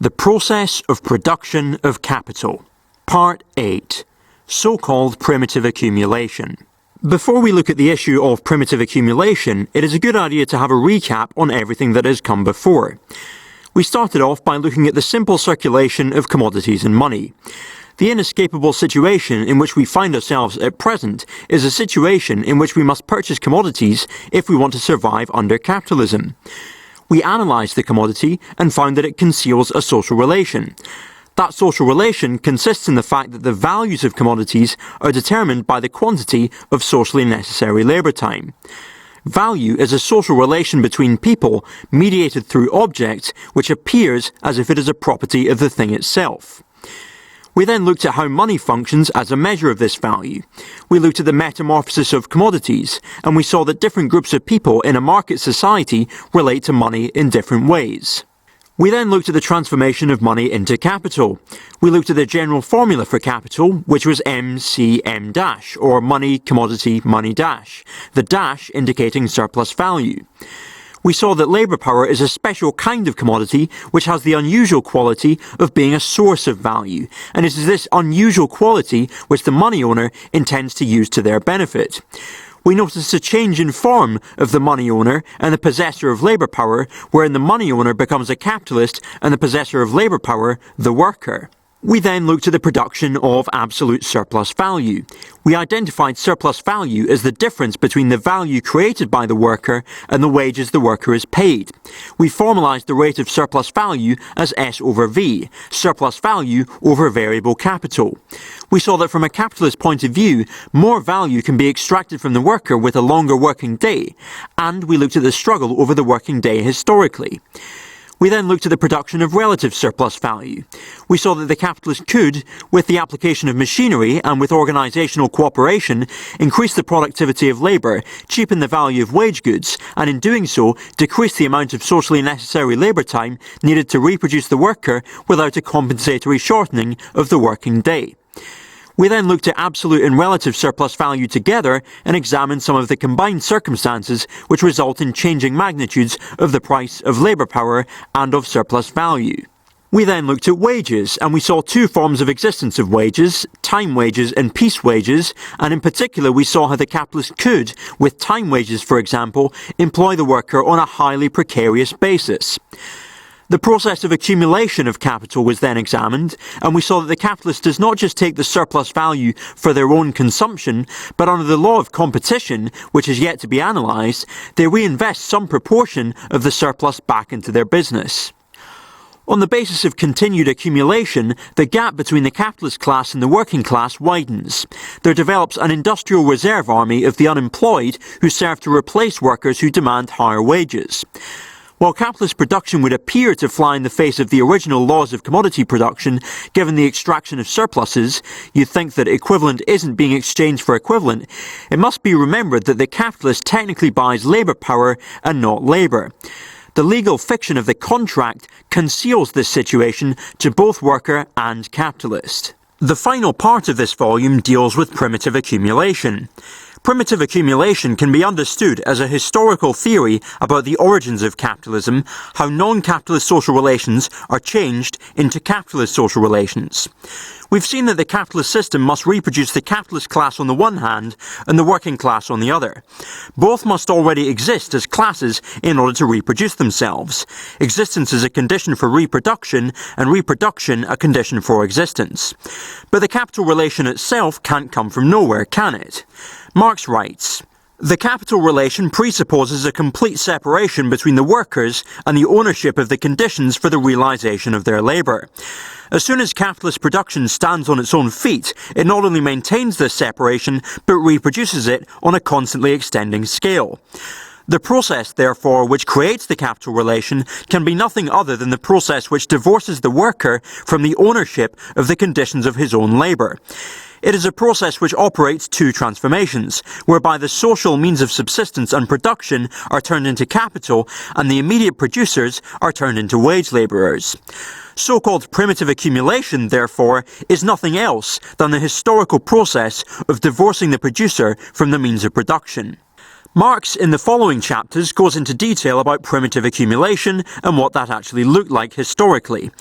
The Process of Production of Capital. Part 8. So-called Primitive Accumulation. Before we look at the issue of primitive accumulation, it is a good idea to have a recap on everything that has come before. We started off by looking at the simple circulation of commodities and money. The inescapable situation in which we find ourselves at present is a situation in which we must purchase commodities if we want to survive under capitalism. We analysed the commodity and found that it conceals a social relation. That social relation consists in the fact that the values of commodities are determined by the quantity of socially necessary labour time. Value is a social relation between people mediated through objects which appears as if it is a property of the thing itself. We then looked at how money functions as a measure of this value. We looked at the metamorphosis of commodities, and we saw that different groups of people in a market society relate to money in different ways. We then looked at the transformation of money into capital. We looked at the general formula for capital, which was MCM-, or money, commodity, money dash, the dash indicating surplus value. We saw that labour power is a special kind of commodity which has the unusual quality of being a source of value, and it is this unusual quality which the money owner intends to use to their benefit. We noticed a change in form of the money owner and the possessor of labour power, wherein the money owner becomes a capitalist and the possessor of labour power, the worker. We then looked at the production of absolute surplus value. We identified surplus value as the difference between the value created by the worker and the wages the worker is paid. We formalised the rate of surplus value as S over V, surplus value over variable capital. We saw that from a capitalist point of view, more value can be extracted from the worker with a longer working day, and we looked at the struggle over the working day historically. We then looked at the production of relative surplus value. We saw that the capitalist could, with the application of machinery and with organisational cooperation, increase the productivity of labour, cheapen the value of wage goods, and in doing so, decrease the amount of socially necessary labour time needed to reproduce the worker without a compensatory shortening of the working day. We then looked at absolute and relative surplus value together and examined some of the combined circumstances which result in changing magnitudes of the price of labour power and of surplus value. We then looked at wages, and we saw two forms of existence of wages, time wages and piece wages, and in particular we saw how the capitalist could, with time wages for example, employ the worker on a highly precarious basis. The process of accumulation of capital was then examined, and we saw that the capitalist does not just take the surplus value for their own consumption, but under the law of competition, which is yet to be analysed, they reinvest some proportion of the surplus back into their business. On the basis of continued accumulation, the gap between the capitalist class and the working class widens. There develops an industrial reserve army of the unemployed who serve to replace workers who demand higher wages. While capitalist production would appear to fly in the face of the original laws of commodity production, given the extraction of surpluses, you'd think that equivalent isn't being exchanged for equivalent. It must be remembered that the capitalist technically buys labour power and not labour. The legal fiction of the contract conceals this situation to both worker and capitalist. The final part of this volume deals with primitive accumulation. Primitive accumulation can be understood as a historical theory about the origins of capitalism, how non-capitalist social relations are changed into capitalist social relations. We've seen that the capitalist system must reproduce the capitalist class on the one hand and the working class on the other. Both must already exist as classes in order to reproduce themselves. Existence is a condition for reproduction, and reproduction a condition for existence. But the capital relation itself can't come from nowhere, can it? Marx writes, "The capital relation presupposes a complete separation between the workers and the ownership of the conditions for the realisation of their labour. As soon as capitalist production stands on its own feet, it not only maintains this separation, but reproduces it on a constantly extending scale. The process, therefore, which creates the capital relation can be nothing other than the process which divorces the worker from the ownership of the conditions of his own labour. It is a process which operates two transformations, whereby the social means of subsistence and production are turned into capital and the immediate producers are turned into wage labourers. So-called primitive accumulation, therefore, is nothing else than the historical process of divorcing the producer from the means of production." Marx, in the following chapters, goes into detail about primitive accumulation and what that actually looked like historically.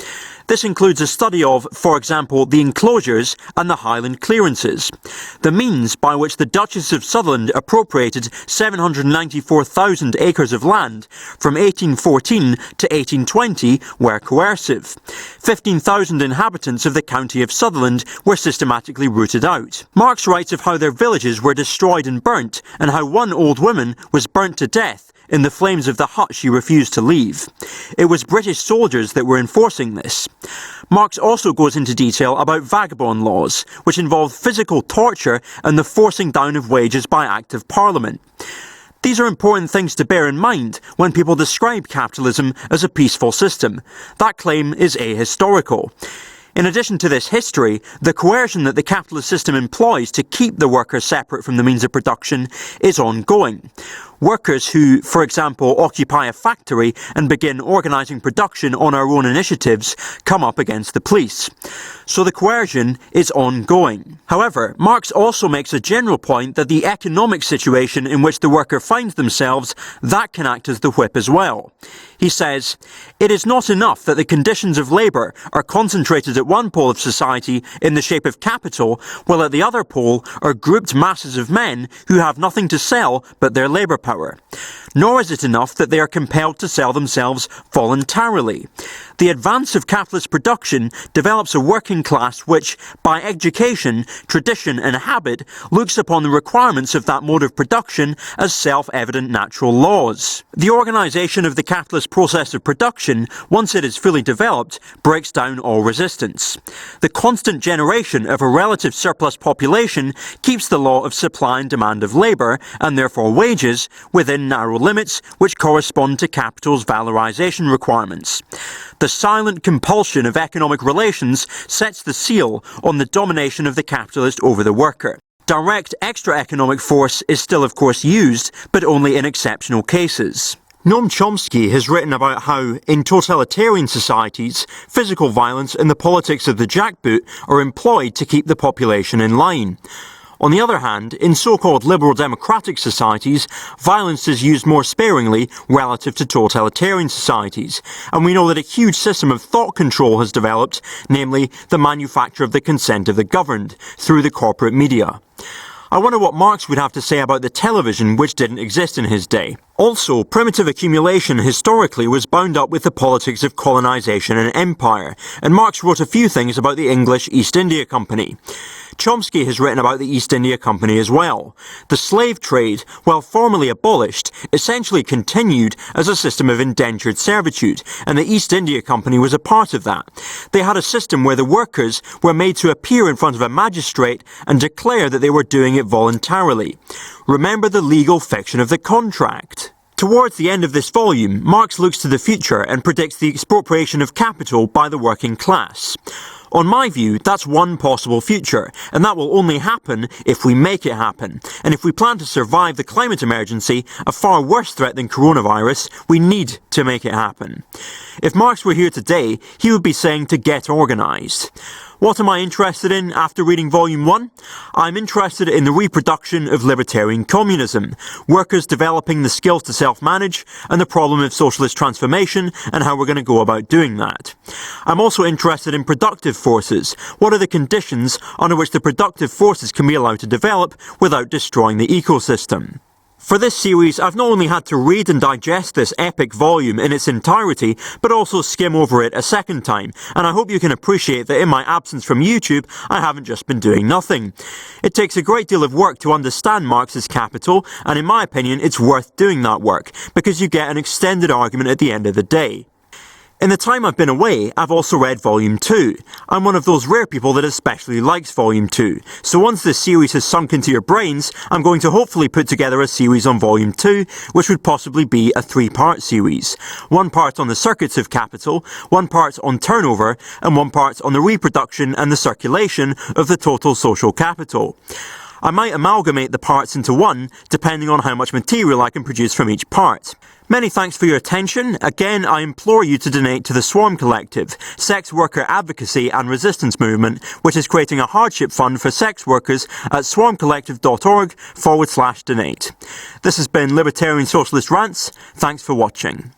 This includes a study of, for example, the enclosures and the Highland clearances, the means by which the Duchess of Sutherland appropriated 794,000 acres of land from 1814 to 1820 were coercive. 15,000 inhabitants of the county of Sutherland were systematically rooted out. Marx writes of how their villages were destroyed and burnt, and how one old woman was burnt to death in the flames of the hut she refused to leave. It was British soldiers that were enforcing this. Marx also goes into detail about vagabond laws, which involved physical torture and the forcing down of wages by Act of Parliament. These are important things to bear in mind when people describe capitalism as a peaceful system. That claim is ahistorical. In addition to this history, the coercion that the capitalist system employs to keep the worker separate from the means of production is ongoing. Workers who, for example, occupy a factory and begin organising production on our own initiatives come up against the police. So the coercion is ongoing. However, Marx also makes a general point that the economic situation in which the worker finds themselves, that can act as the whip as well. He says, "It is not enough that the conditions of labour are concentrated at one pole of society in the shape of capital, while at the other pole are grouped masses of men who have nothing to sell but their labour power. Nor is it enough that they are compelled to sell themselves voluntarily. The advance of capitalist production develops a working class which, by education, tradition and habit, looks upon the requirements of that mode of production as self-evident natural laws. The organisation of the capitalist process of production, once it is fully developed, breaks down all resistance. The constant generation of a relative surplus population keeps the law of supply and demand of labour, and therefore wages, within narrow limits which correspond to capital's valorisation requirements. The silent compulsion of economic relations sets the seal on the domination of the capitalist over the worker. Direct extra economic force is still of course used, but only in exceptional cases." Noam Chomsky has written about how, in totalitarian societies, physical violence and the politics of the jackboot are employed to keep the population in line. On the other hand, in so-called liberal democratic societies, violence is used more sparingly relative to totalitarian societies, and we know that a huge system of thought control has developed, namely the manufacture of the consent of the governed, through the corporate media. I wonder what Marx would have to say about the television, which didn't exist in his day. Also, primitive accumulation historically was bound up with the politics of colonisation and empire, and Marx wrote a few things about the English East India Company. Chomsky has written about the East India Company as well. The slave trade, while formally abolished, essentially continued as a system of indentured servitude, and the East India Company was a part of that. They had a system where the workers were made to appear in front of a magistrate and declare that they were doing it voluntarily. Remember the legal fiction of the contract. Towards the end of this volume, Marx looks to the future and predicts the expropriation of capital by the working class. On my view, that's one possible future, and that will only happen if we make it happen. And if we plan to survive the climate emergency, a far worse threat than coronavirus, we need to make it happen. If Marx were here today, he would be saying to get organised. What am I interested in after reading Volume 1? I'm interested in the reproduction of libertarian communism, workers developing the skills to self-manage, and the problem of socialist transformation and how we're going to go about doing that. I'm also interested in productive forces. What are the conditions under which the productive forces can be allowed to develop without destroying the ecosystem? For this series, I've not only had to read and digest this epic volume in its entirety, but also skim over it a second time, and I hope you can appreciate that in my absence from YouTube, I haven't just been doing nothing. It takes a great deal of work to understand Marx's Capital, and in my opinion, it's worth doing that work, because you get an extended argument at the end of the day. In the time I've been away, I've also read Volume 2. I'm one of those rare people that especially likes Volume 2, so once this series has sunk into your brains, I'm going to hopefully put together a series on Volume 2, which would possibly be a 3-part series. 1 part on the circuits of capital, 1 part on turnover, and 1 part on the reproduction and the circulation of the total social capital. I might amalgamate the parts into one, depending on how much material I can produce from each part. Many thanks for your attention. Again, I implore you to donate to the Swarm Collective, sex worker advocacy and resistance movement, which is creating a hardship fund for sex workers at swarmcollective.org/donate. This has been Libertarian Socialist Rants. Thanks for watching.